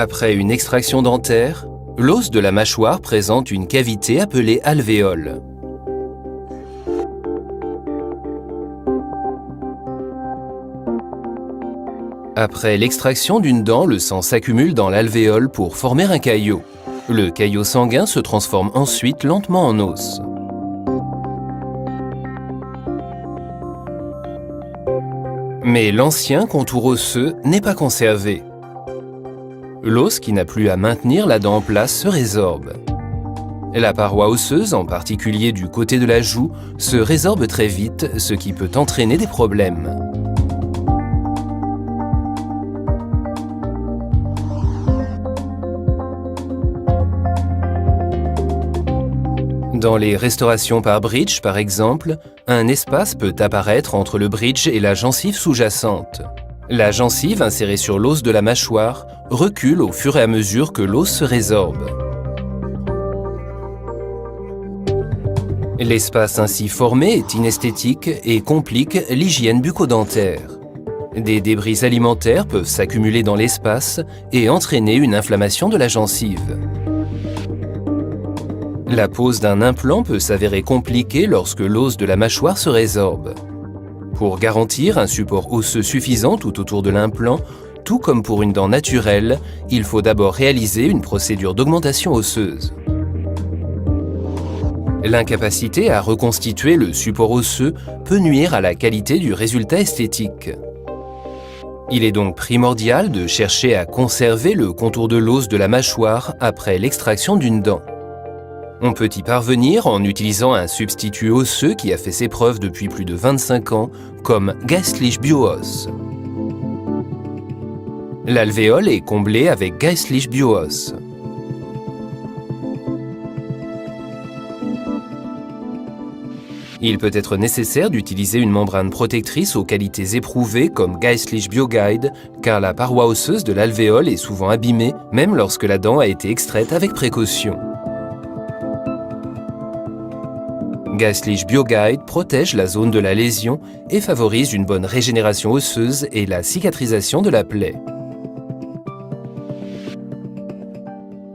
Après une extraction dentaire, l'os de la mâchoire présente une cavité appelée alvéole. Après l'extraction d'une dent, le sang s'accumule dans l'alvéole pour former un caillot. Le caillot sanguin se transforme ensuite lentement en os. Mais l'ancien contour osseux n'est pas conservé. L'os qui n'a plus à maintenir la dent en place se résorbe. La paroi osseuse, en particulier du côté de la joue, se résorbe très vite, ce qui peut entraîner des problèmes. Dans les restaurations par bridge, par exemple, un espace peut apparaître entre le bridge et la gencive sous-jacente. La gencive insérée sur l'os de la mâchoire recule au fur et à mesure que l'os se résorbe. L'espace ainsi formé est inesthétique et complique l'hygiène bucco-dentaire. Des débris alimentaires peuvent s'accumuler dans l'espace et entraîner une inflammation de la gencive. La pose d'un implant peut s'avérer compliquée lorsque l'os de la mâchoire se résorbe. Pour garantir un support osseux suffisant tout autour de l'implant, tout comme pour une dent naturelle, il faut d'abord réaliser une procédure d'augmentation osseuse. L'incapacité à reconstituer le support osseux peut nuire à la qualité du résultat esthétique. Il est donc primordial de chercher à conserver le contour de l'os de la mâchoire après l'extraction d'une dent. On peut y parvenir en utilisant un substitut osseux qui a fait ses preuves depuis plus de 25 ans, comme Geistlich Bioos. L'alvéole est comblée avec Geistlich Bioos. Il peut être nécessaire d'utiliser une membrane protectrice aux qualités éprouvées comme Geistlich Bioguide, car la paroi osseuse de l'alvéole est souvent abîmée, même lorsque la dent a été extraite avec précaution. Geistlich Bioguide protège la zone de la lésion et favorise une bonne régénération osseuse et la cicatrisation de la plaie.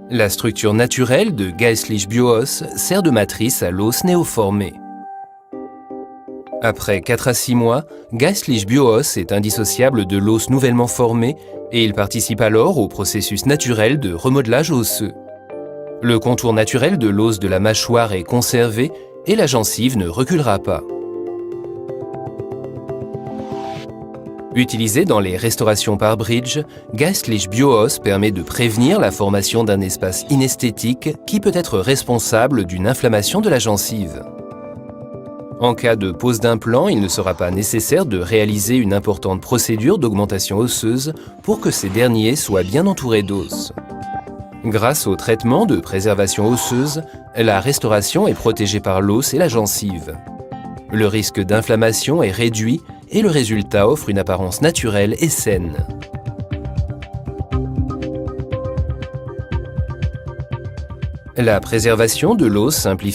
La structure naturelle de Geistlich Bioos sert de matrice à l'os néoformé. Après 4 à 6 mois, Geistlich Bioos est indissociable de l'os nouvellement formé et il participe alors au processus naturel de remodelage osseux. Le contour naturel de l'os de la mâchoire est conservé et la gencive ne reculera pas. Utilisé dans les restaurations par bridge, Geistlich Bioos permet de prévenir la formation d'un espace inesthétique qui peut être responsable d'une inflammation de la gencive. En cas de pose d'implant, il ne sera pas nécessaire de réaliser une importante procédure d'augmentation osseuse pour que ces derniers soient bien entourés d'os. Grâce au traitement de préservation osseuse, la restauration est protégée par l'os et la gencive. Le risque d'inflammation est réduit et le résultat offre une apparence naturelle et saine. La préservation de l'os simplifie